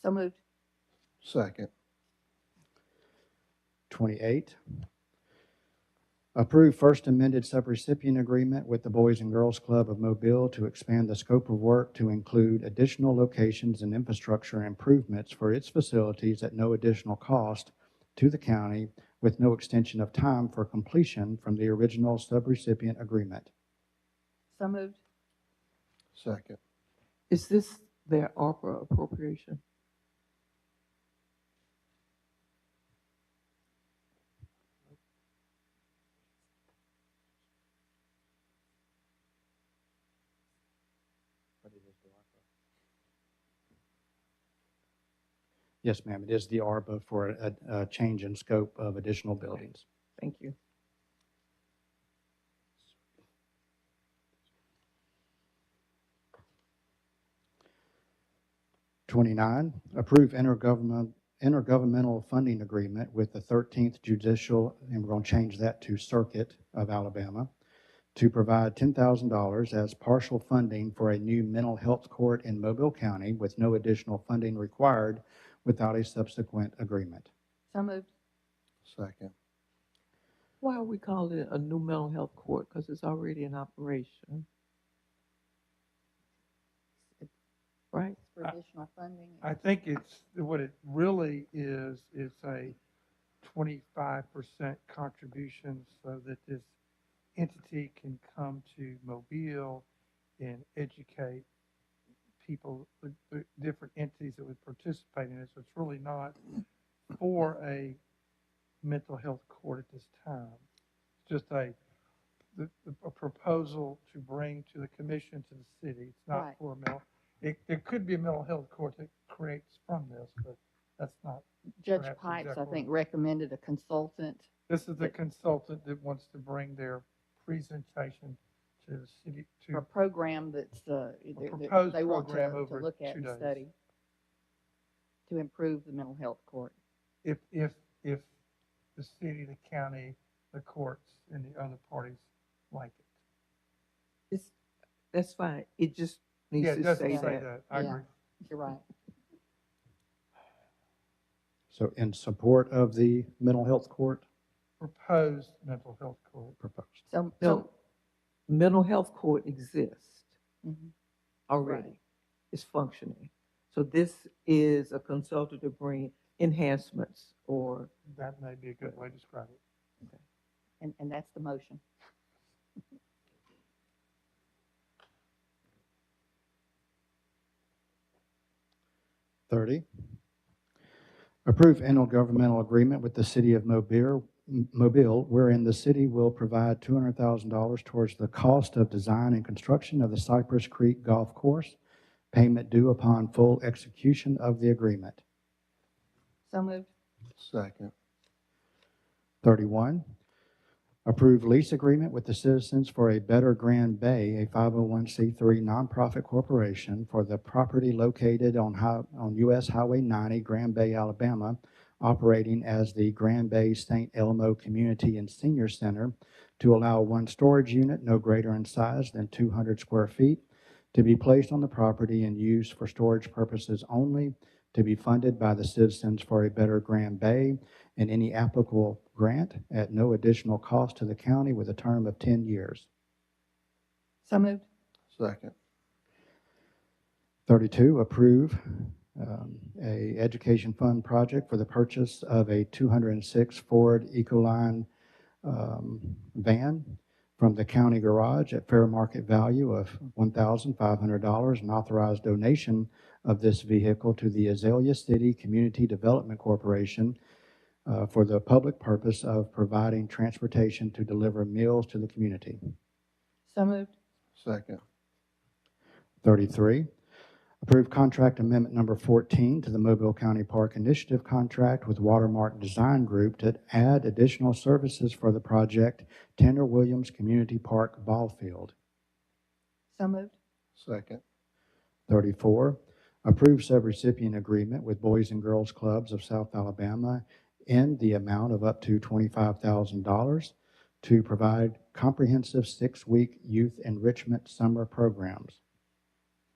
So moved. Second. 28, approve first amended subrecipient agreement with the Boys and Girls Club of Mobile to expand the scope of work to include additional locations and infrastructure improvements for its facilities at no additional cost to the county with no extension of time for completion from the original subrecipient agreement. So moved. Second. Is this their ARPA appropriation? Yes, ma'am, it is the ARPA for a change in scope of additional buildings. Thank you. '29, approve intergovernmental funding agreement with the 13th Judicial, and we're going to change that to Circuit of Alabama, to provide $10,000 as partial funding for a new mental health court in Mobile County with no additional funding required without a subsequent agreement. So moved. Second. Why are we calling it a new mental health court? Because it's already in operation, right? For additional funding. I think it's, what it really is a 25% contribution so that this entity can come to Mobile and educate people, the different entities that would participate in it. So it's really not for a mental health court at this time. It's just a proposal to bring to the commission, to the city. It's not Right. for a mental. There could be a mental health court that creates from this, but that's not. Judge perhaps Pipes, I exactly think, right. recommended a consultant. This is the consultant that wants to bring their presentation to the city, For a to, program that's, proposed they want program to over look at 2 and days. study to improve the mental health court. if the city, the county, the courts, and the other parties like it. That's fine. It just Yeah, needs it to doesn't say say that. that. I Yeah. agree. You're right. So in support of the mental health court Proposed mental health court. proposed. So, No, mental health court exists Mhm. already. Right. It's functioning. So this is a consultant to bring enhancements or, That may be a good way to describe it. and that's the motion. '30, approve intergovernmental agreement with the city of Mobile, wherein the city will provide $200,000 towards the cost of design and construction of the Cypress Creek Golf Course, payment due upon full execution of the agreement. So moved. Second. 31, approve lease agreement with the Citizens for a Better Grand Bay, a 501c3 nonprofit corporation, for the property located on US Highway 90, Grand Bay, Alabama, operating as the Grand Bay St. Elmo Community and Senior Center, to allow one storage unit no greater in size than 200 square feet to be placed on the property and used for storage purposes only, to be funded by the Citizens for a Better Grand Bay and any applicable grant at no additional cost to the county with a term of 10 years. So moved. Second. 32, approve a education fund project for the purchase of a 206 Ford Ecoline van from the county garage at fair market value of $1,500, and authorized donation of this vehicle to the Azalea City Community Development Corporation for the public purpose of providing transportation to deliver meals to the community. So moved. Second. 33, approve contract amendment number 14 to the Mobile County Park Initiative contract with Watermark Design Group to add additional services for the project Tanner Williams Community Park Ball Field. So moved. Second. 34, approve subrecipient agreement with Boys and Girls Clubs of South Alabama in the amount of up to $25,000 to provide comprehensive 6-week youth enrichment summer programs.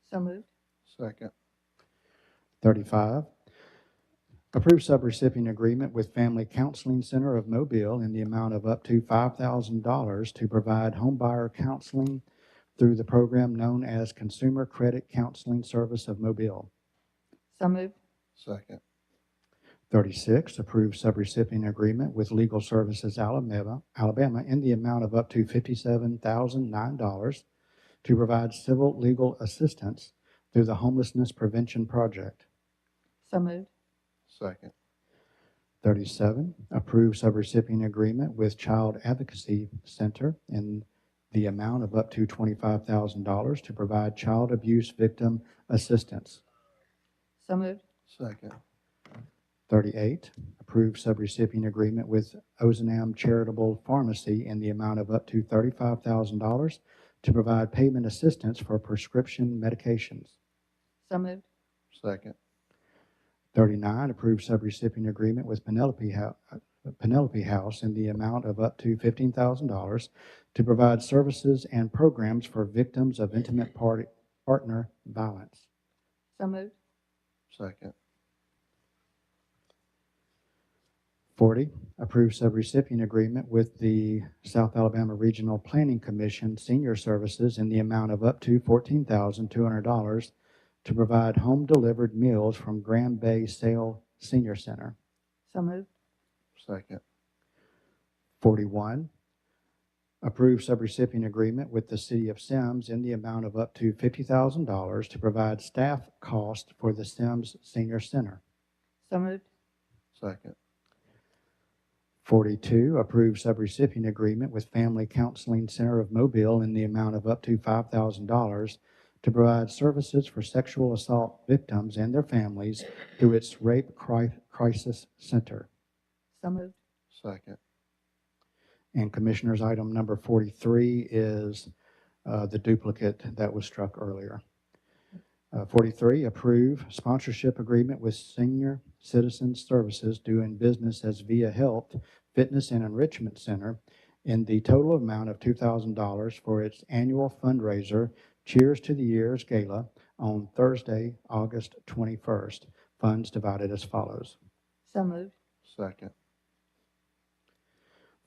So moved. Second. 35, approve subrecipient agreement with Family Counseling Center of Mobile in the amount of up to $5,000 to provide homebuyer counseling through the program known as Consumer Credit Counseling Service of Mobile. So moved. Second. 36, approve subrecipient agreement with Legal Services Alabama in the amount of up to $57,009 to provide civil legal assistance through the Homelessness Prevention Project. So moved. Second. 37, approve subrecipient agreement with Child Advocacy Center in the amount of up to $25,000 to provide child abuse victim assistance. So moved. Second. 38, approve subrecipient agreement with Ozanam Charitable Pharmacy in the amount of up to $35,000 to provide payment assistance for prescription medications. So moved. Second. 39, approve subrecipient agreement with Penelope House in the amount of up to $15,000 to provide services and programs for victims of intimate partner violence. So moved. Second. 40, approve subrecipient agreement with the South Alabama Regional Planning Commission Senior Services in the amount of up to $14,200 to provide home-delivered meals from Grand Bay Sale Senior Center. So moved. Second. 41, approve subrecipient agreement with the City of Sims in the amount of up to $50,000 to provide staff cost for the Sims Senior Center. So moved. Second. 42, approve subrecipient agreement with Family Counseling Center of Mobile in the amount of up to $5,000 to provide services for sexual assault victims and their families through its Rape Crisis Center. So moved. Second. And Commissioners, item number 43 is the duplicate that was struck earlier. 43, approve sponsorship agreement with Senior Citizen Services doing business as Via Health Fitness and Enrichment Center in the total amount of $2,000 for its annual fundraiser, Cheers to the Years Gala, on Thursday, August 21st. Funds divided as follows. So moved. Second.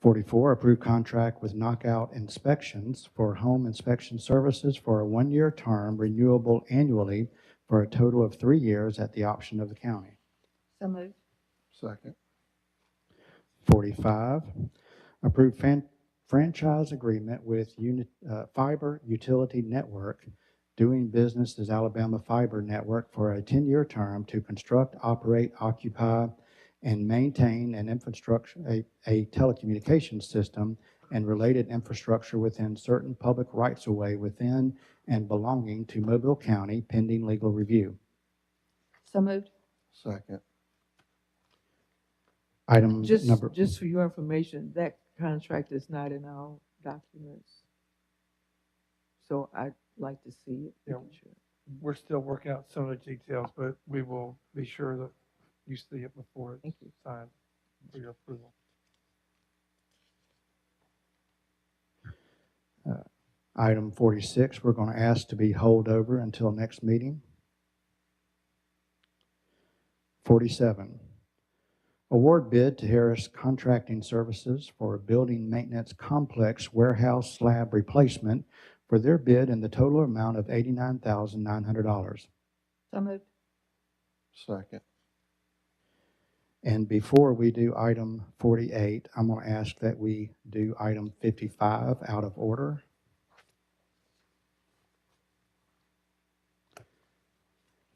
44, approve contract with Knockout Inspections for home inspection services for a one-year term renewable annually for a total of 3 years at the option of the county. So moved. Second. 45, approve franchise agreement with Fiber Utility Network doing business as Alabama Fiber Network for a 10-year term to construct, operate, occupy, and maintain an infrastructure, a telecommunications system and related infrastructure within certain public rights-of-way within and belonging to Mobile County pending legal review. So moved. Second. Item Just, number, just for your information, that contract is not in our documents. So I'd like to see it. Yeah. We're still working out some of the details, but we will be sure that you see it before Thank it's you. signed for your approval. item 46, we're going to ask to be held over until next meeting. 47, award bid to Harris Contracting Services for a building maintenance complex warehouse slab replacement for their bid in the total amount of $89,900. So moved. Second. And before we do item 48, I'm going to ask that we do item 55 out of order.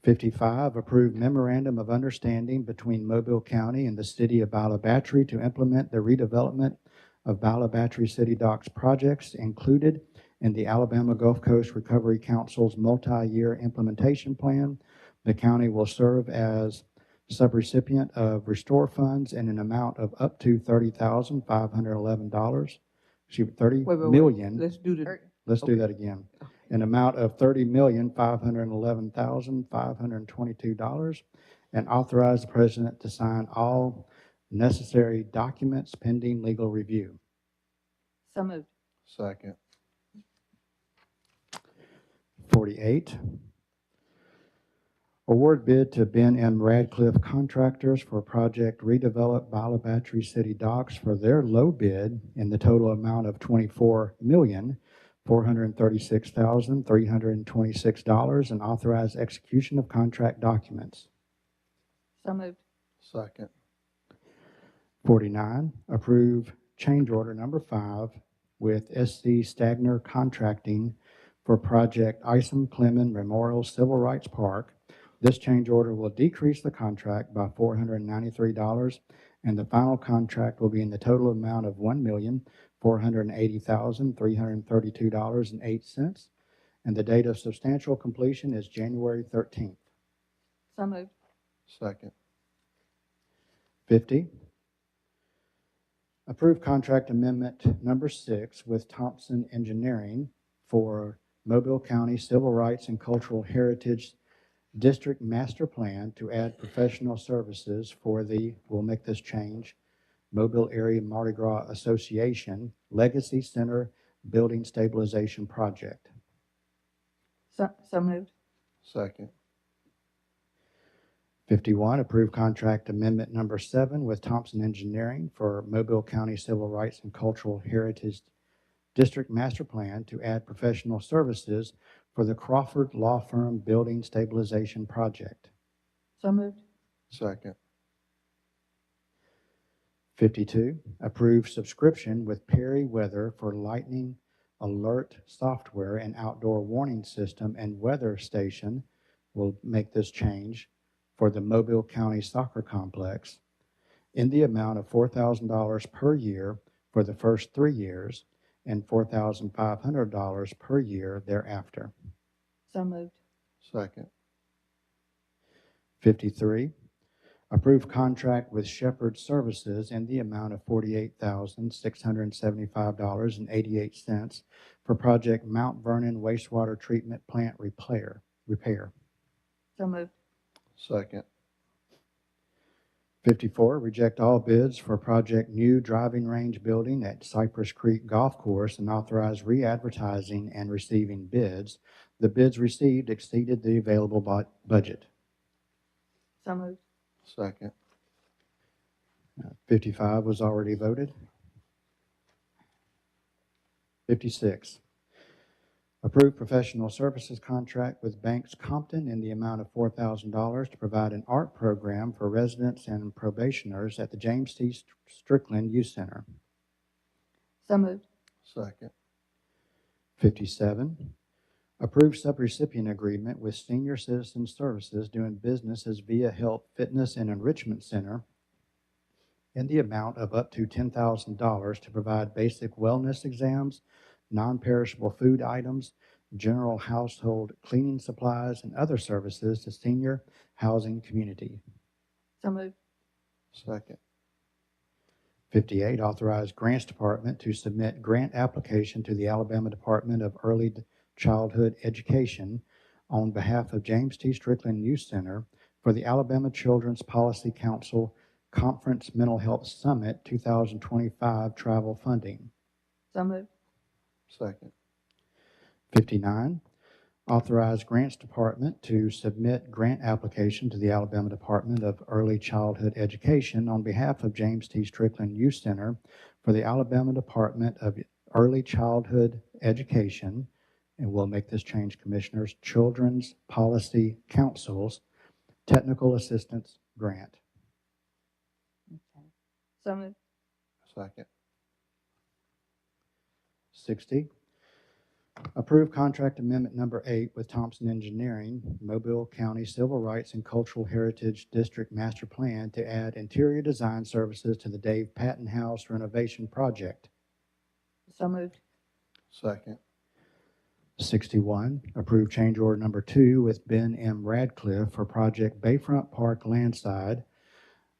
'55, approve memorandum of understanding between Mobile County and the City of Bala Battery to implement the redevelopment of Bala Battery City Docks projects included in the Alabama Gulf Coast Recovery Council's multi-year implementation plan. The county will serve as subrecipient of restore funds in an amount of up to $30,511. $30 million. Let's do the, Let's do that again. An amount of $30,511,522, and authorize the president to sign all necessary documents pending legal review. So moved. Second. 48, Award bid to Ben M. Radcliffe Contractors for project redevelop Bila Battery City Docks for their low bid in the total amount of $24,436,326 and authorize execution of contract documents. So moved. Second. 49, approve change order number 5 with SC Stagner Contracting for project Isom Clemens Memorial Civil Rights Park. This change order will decrease the contract by $493, and the final contract will be in the total amount of $1,480,332.08, and the date of substantial completion is January 13th. So moved. Second. 50, approve contract amendment number 6 with Thompson Engineering for Mobile County Civil Rights and Cultural Heritage District Master Plan to add professional services for the, we'll make this change, Mobile Area Mardi Gras Association Legacy Center Building Stabilization Project. So moved. Second. 51, approve contract amendment number 7 with Thompson Engineering for Mobile County Civil Rights and Cultural Heritage District Master Plan to add professional services for the Crawford Law Firm Building Stabilization Project. So moved. Second. 52, approve subscription with Perry Weather for lightning alert software and outdoor warning system and weather station. We'll make this change for the Mobile County Soccer Complex in the amount of $4,000 per year for the first 3 years and $4,500 per year thereafter. So moved. Second. 53, approve contract with Shepherd Services in the amount of $48,675.88 for project Mount Vernon Wastewater Treatment Plant repair. So moved. Second. 54, reject all bids for project new driving range building at Cypress Creek Golf Course and authorize re-advertising and receiving bids. The bids received exceeded the available budget. So moved. Second. 55 was already voted. 56, approve professional services contract with Banks Compton in the amount of $4,000 to provide an art program for residents and probationers at the James T. Strickland Youth Center. So moved. Second. 57, approve subrecipient agreement with Senior Citizen Services doing business as Via Health Fitness and Enrichment Center in the amount of up to $10,000 to provide basic wellness exams, non-perishable food items, general household cleaning supplies, and other services to senior housing community. So moved. Second. 58, authorize Grants Department to submit grant application to the Alabama Department of Early Childhood Education on behalf of James T. Strickland Youth Center for the Alabama Children's Policy Council Conference Mental Health Summit 2025 travel funding. So moved. Second. 59, authorize Grants Department to submit grant application to the Alabama Department of Early Childhood Education on behalf of James T. Strickland Youth Center for the Alabama Department of Early Childhood Education, and we'll make this change, Commissioners, Children's Policy Council's Technical Assistance Grant. Okay. So moved. Second. 60, approve contract amendment number 8 with Thompson Engineering, Mobile County Civil Rights and Cultural Heritage District Master Plan to add interior design services to the Dave Patton House renovation project. So moved. Second. 61, approve change order number 2 with Ben M. Radcliffe for project Bayfront Park Landside.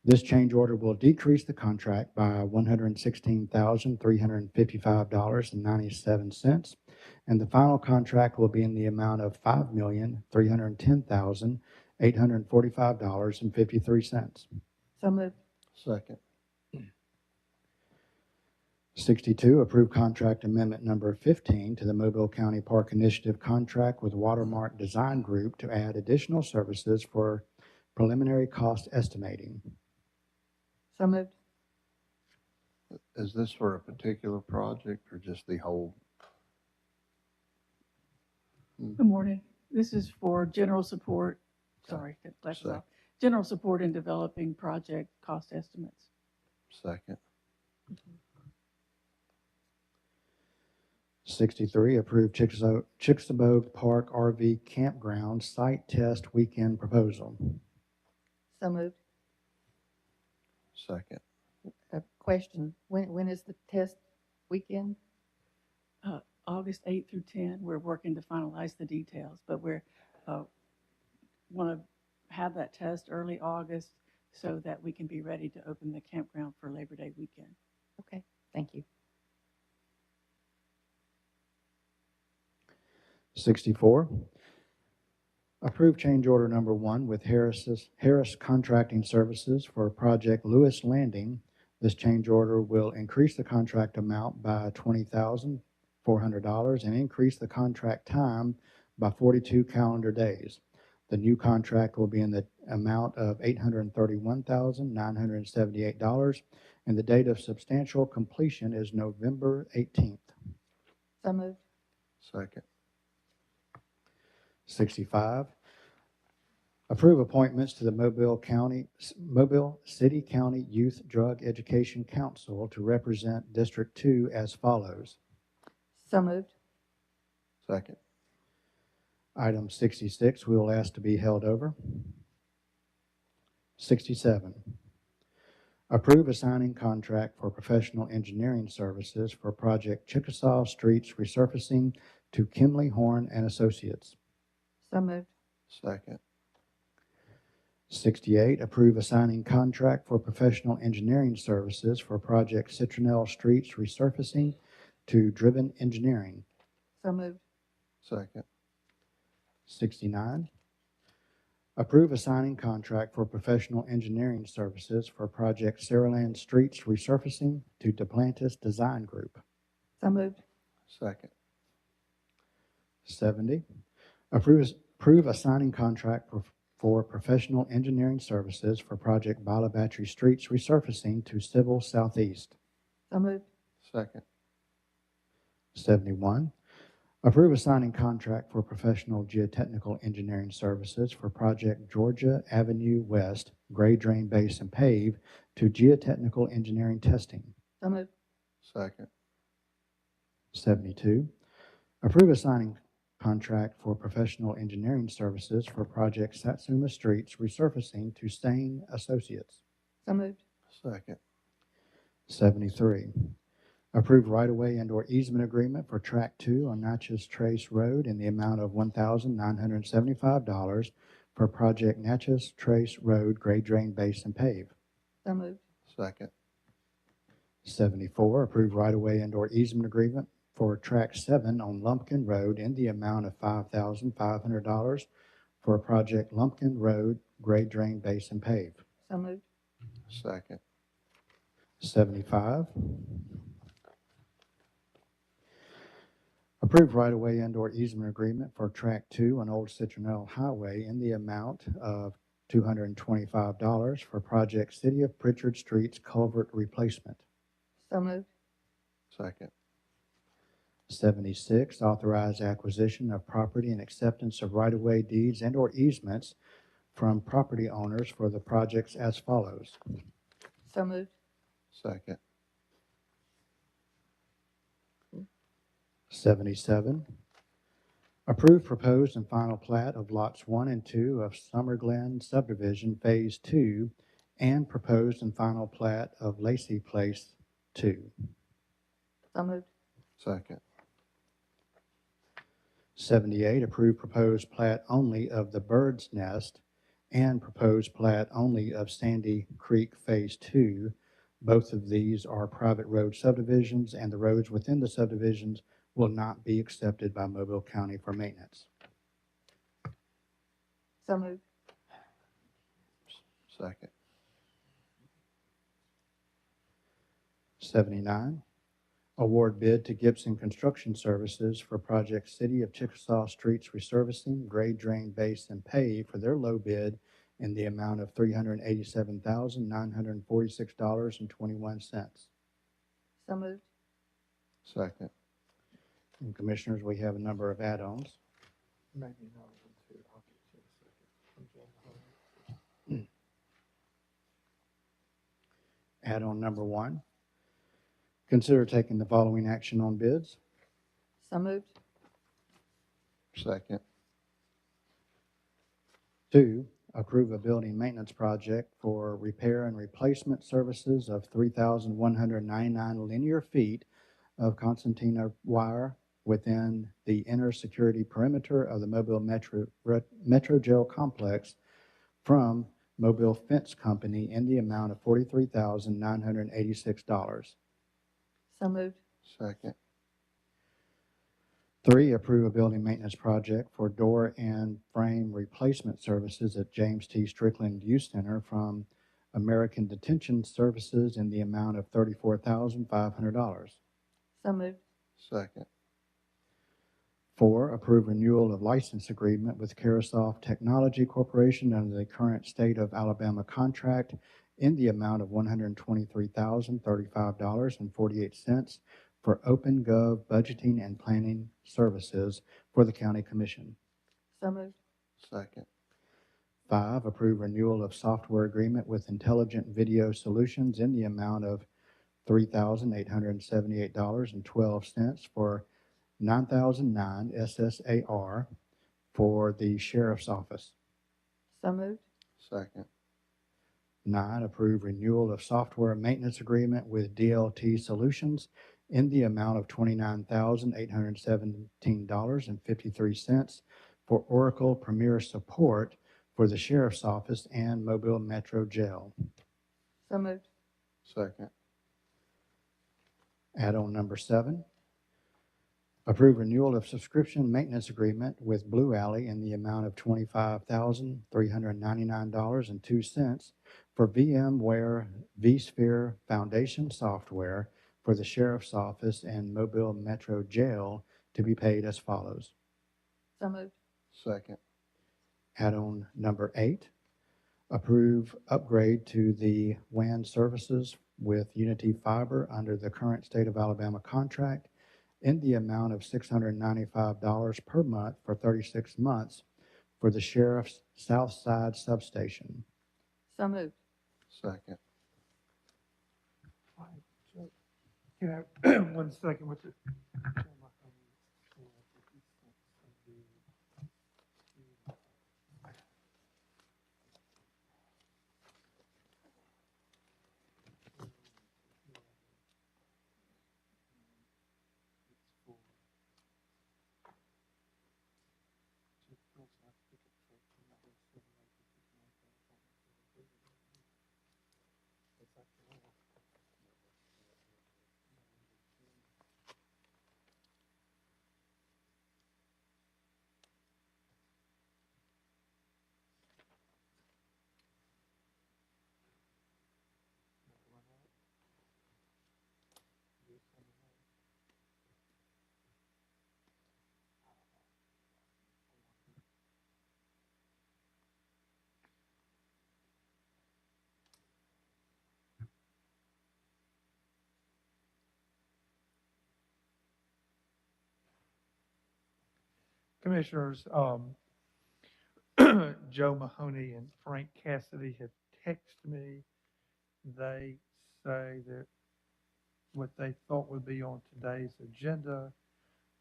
This change order will decrease the contract by $116,355.97, and the final contract will be in the amount of $5,310,845.53. So moved. Second. 62, approve contract amendment number 15 to the Mobile County Park Initiative contract with Watermark Design Group to add additional services for preliminary cost estimating. So moved. Is this for a particular project or just the whole? Good morning. This is for general support, sorry, get glasses Sec- off. General support in developing project cost estimates. Second. 63, approve Chicxulub Park RV Campground site test weekend proposal. So moved. Second. A question, when is the test weekend? August 8 through 10, we're working to finalize the details, but we're, want to have that test early August so that we can be ready to open the campground for Labor Day weekend. Okay, thank you. 64, approve change order number 1 with Harris Contracting Services for Project Lewis Landing. This change order will increase the contract amount by $20,400 and increase the contract time by 42 calendar days. The new contract will be in the amount of $831,978, and the date of substantial completion is November 18th. So moved. Second. 65, approve appointments to the Mobile City County Youth Drug Education Council to represent District 2 as follows. So moved. Second. Item 66, we will ask to be held over. 67, approve assigning contract for professional engineering services for Project Chickasaw Streets resurfacing to Kimley Horn and Associates. So moved. Second. 68, approve assigning contract for professional engineering services for Project Citronelle Streets resurfacing to Driven Engineering. So moved. Second. 69, approve assigning contract for professional engineering services for Project Saraland Streets resurfacing to Duplantis Design Group. So moved. Second. 70, approve assigning contract for professional engineering services for Project Balabatry Streets resurfacing to Civil Southeast. So moved. Second. 71, approve assigning contract for professional geotechnical engineering services for Project Georgia Avenue West Grade Drain Base and Pave to Geotechnical Engineering Testing. So moved. Second. 72, approve assigning contract for professional engineering services for Project Satsuma Streets resurfacing to Stain Associates. So moved. Second. 73, approve right-of-way and/or easement agreement for Track 2 on Natchez Trace Road in the amount of $1,975 for Project Natchez Trace Road Grade Drain Base and Pave. So moved. Second. 74, approve right-of-way and/or easement agreement for Track 7 on Lumpkin Road in the amount of $5,500 for Project Lumpkin Road Grade Drain Base and Pave. So moved. Second. 75, approve right-of-way and/or easement agreement for Track 2 on Old Citronelle Highway in the amount of $225 for Project City of Pritchard Streets Culvert Replacement. So moved. Second. 76, authorize acquisition of property and acceptance of right-of-way deeds and/or easements from property owners for the projects as follows. So moved. Second. 77, approve proposed and final plat of lots 1 and 2 of Summer Glen Subdivision Phase 2 and proposed and final plat of Lacey Place 2. So moved. Second. 78, approve proposed plat only of the Bird's Nest and proposed plat only of Sandy Creek Phase 2. Both of these are private road subdivisions, and the roads within the subdivisions will not be accepted by Mobile County for maintenance. So moved. Second. 79, Award bid to Gibson Construction Services for project City of Chickasaw Streets resurfacing, grade drain base, and pave for their low bid in the amount of $387,946.21. So moved. Second. And Commissioners, we have a number of add-ons. Maybe another one too. I'll get you in a second. From Joe Mahoney. Add-on number 1, consider taking the following action on bids. So moved. Second. 2, approve a building maintenance project for repair and replacement services of 3,199 linear feet of concertina wire within the inner security perimeter of the Mobile Metro Jail Complex from Mobile Fence Company in the amount of $43,986. So moved. Second. 3, approve a building maintenance project for door and frame replacement services at James T. Strickland Youth Center from American Detention Services in the amount of $34,500. So moved. Second. 4, approve renewal of license agreement with Carasoft Technology Corporation under the current state of Alabama contract in the amount of $123,035.48 for OpenGov budgeting and planning services for the County Commission. So moved. Second. 5, approve renewal of software agreement with Intelligent Video Solutions in the amount of $3,878.12 for 9009 SSAR for the Sheriff's Office. So moved. Second. 9, approve renewal of software maintenance agreement with DLT Solutions in the amount of $29,817.53 for Oracle Premier support for the Sheriff's Office and Mobile Metro Jail. So moved. Second. Add-on number 7, approve renewal of subscription maintenance agreement with Blue Alley in the amount of $25,399.02 for VMware vSphere Foundation software for the Sheriff's Office and Mobile Metro Jail to be paid as follows. So moved. Second. Add-on number 8, approve upgrade to the WAN services with Unity Fiber under the current state of Alabama contract in the amount of $695 per month for 36 months for the Sheriff's South Side Substation. So moved. Second. All right, Joe. Can I, 1 second with it? Commissioners, Joe Mahoney and Frank Cassidy have texted me. They say that what they thought would be on today's agenda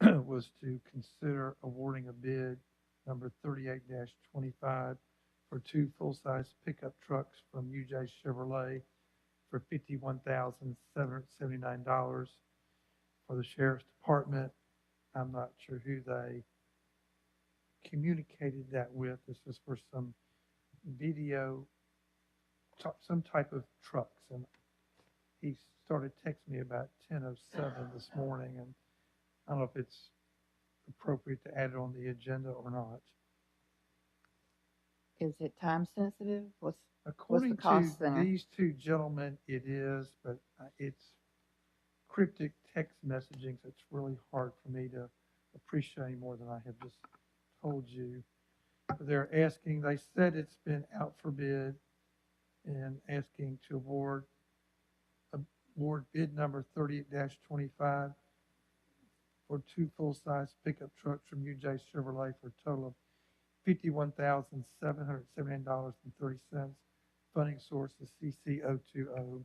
was to consider awarding a bid number 38-25 for 2 full-size pickup trucks from UJ Chevrolet for $51,779 for the Sheriff's Department. I'm not sure who they communicated that with. This is for some video, some type of trucks. And he started texting me about 10:07 this morning, and I don't know if it's appropriate to add it on the agenda or not. Is it time sensitive? What's According the cost to center? these 2 gentlemen, it is, but it's cryptic text messaging, so it's really hard for me to appreciate more than I have just told you. They're asking, they said it's been out for bid and asking to award bid number 38-25 for 2 full-size pickup trucks from UJ Chevrolet for a total of $51,779.30. Funding source is CC020.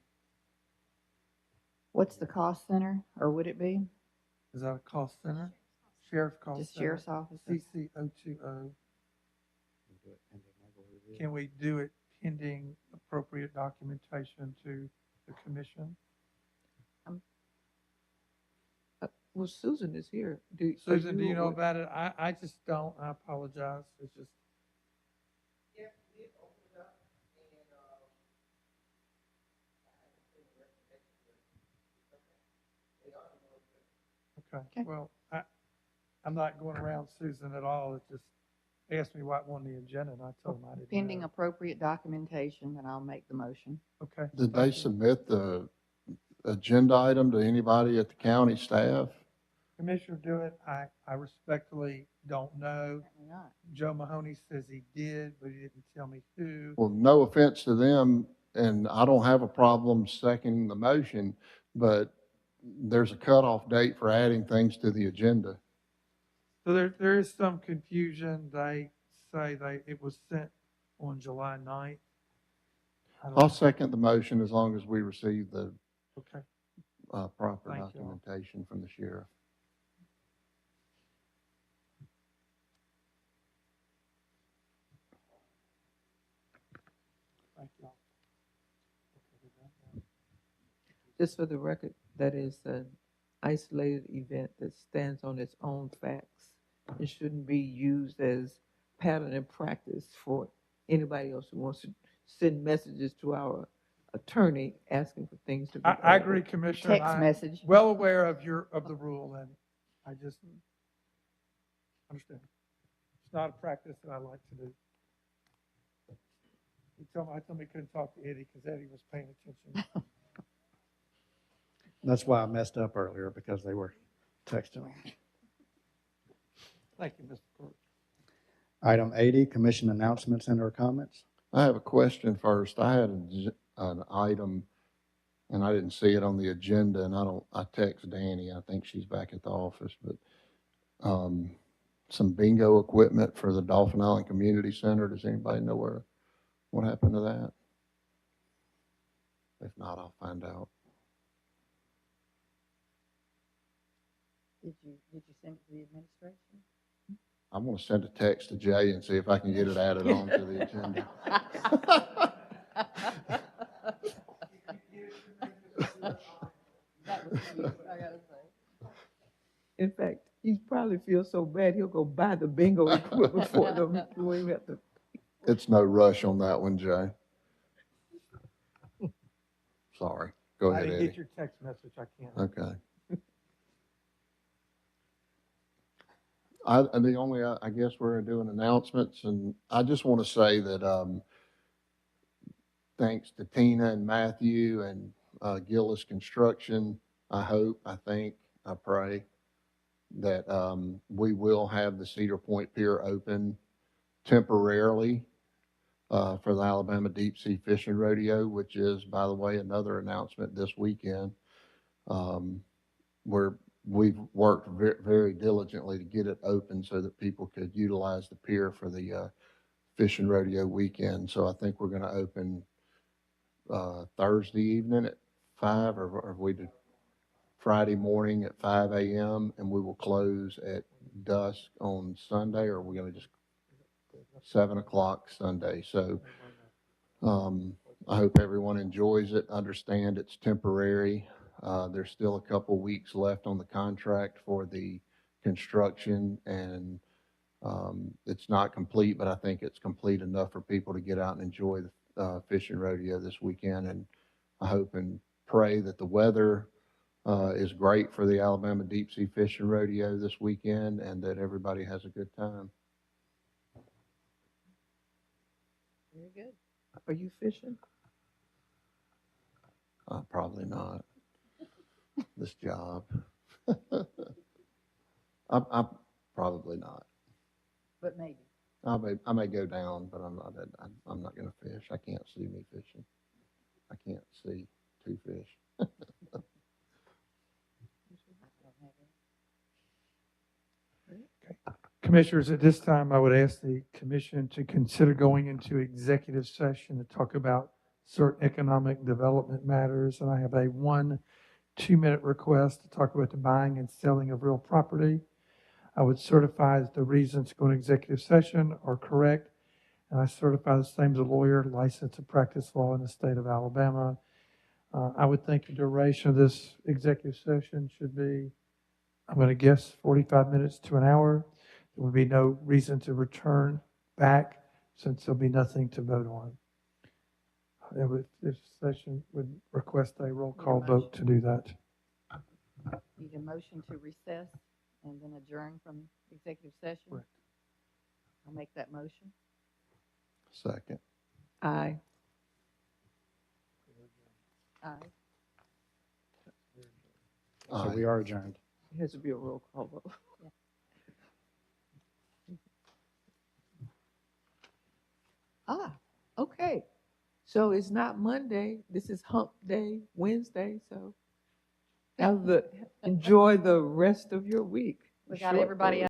What's the cost center, or would it be? Is that a cost center? Sheriff's cost Just center? sheriff's office? CC020. Can we do it pending appropriate documentation to the commission? Well, Susan is here. Susan, do you know about it? I just don't. I apologize. It's just. Okay, Okay. well, I'm not going around Susan at all. It just asked me what on the agenda, and I told him I didn't Pending know. appropriate documentation, then I'll make the motion. Okay. Did they thank you. submit the agenda item to anybody at the county staff? Commissioner Dewitt, I respectfully don't know. Apparently not. Joe Mahoney says he did, but he didn't tell me who. Well, no offense to them, and I don't have a problem seconding the motion, but there's a cutoff date for adding things to the agenda. So there is some confusion. They say it was sent on July 9th. I don't I'll know. second the motion as long as we receive the Okay. proper Thank you all. documentation from the sheriff. Thank you all. Just for the record, that is an isolated event that stands on its own facts. It shouldn't be used as pattern and practice for anybody else who wants to send messages to our attorney asking for things to be. I agree, Commissioner. Text I'm message. well aware of the rule, and I just understand. It's not a practice that I like to do. I told me I couldn't talk to Eddie because Eddie was paying attention. That's why I messed up earlier, because they were texting me. Thank you, Mr. Clerk. Item 80, commission announcements and or comments. I have a question first. I had an item, and I didn't see it on the agenda, and I text Danny. I think she's back at the office, but some bingo equipment for the Dauphin Island Community Center. Does anybody know what happened to that? If not, I'll find out. Did you send it to the administration? I'm going to send a text to Jay and see if I can get it added on to the agenda. That was cute, I gotta say. In fact, he probably feels so bad, he'll go buy the bingo equipment for them. He won't even have to. It's no rush on that one, Jay. Sorry. Go I ahead, didn't Eddie. get your text message. I can't. Okay. The only, I guess we're doing announcements, and I just want to say that thanks to Tina and Matthew and Gillis Construction, I pray that we will have the Cedar Point Pier open temporarily for the Alabama Deep Sea Fishing Rodeo, which is, by the way, another announcement this weekend. We've worked very, very diligently to get it open so that people could utilize the pier for the fishing rodeo weekend. So I think we're going to open Thursday evening at 5, or we did Friday morning at 5 a.m. and we will close at dusk on Sunday, or we're going to just 7 o'clock Sunday. So I hope everyone enjoys it. Understand it's temporary. There's still a couple weeks left on the contract for the construction, and it's not complete, but I think it's complete enough for people to get out and enjoy the fishing rodeo this weekend. And I hope and pray that the weather is great for the Alabama Deep Sea Fishing Rodeo this weekend, and that everybody has a good time. Very good. Are you fishing? Probably not. this job. I'm probably not. But maybe. I may go down, but I'm not going to fish. I can't see me fishing. I can't see two fish. I don't have any. Commissioners, at this time, I would ask the commission to consider going into executive session to talk about certain economic development matters. And I have a 1 2-minute request to talk about the buying and selling of real property. I would certify that the reasons to go into executive session are correct. And I certify the same as a lawyer licensed to practice law in the state of Alabama. I would think the duration of this executive session should be, I'm going to guess, 45 minutes to an hour. There would be no reason to return back since there'll be nothing to vote on. This session would request a roll call vote to do that. Need a motion to recess and then adjourn from executive session? Correct. I'll make that motion. Second. Aye. Aye. So Aye. we are adjourned. It has to be a roll call vote. Okay. So it's not Monday. This is hump day, Wednesday. So enjoy the rest of your week. We got Short everybody day.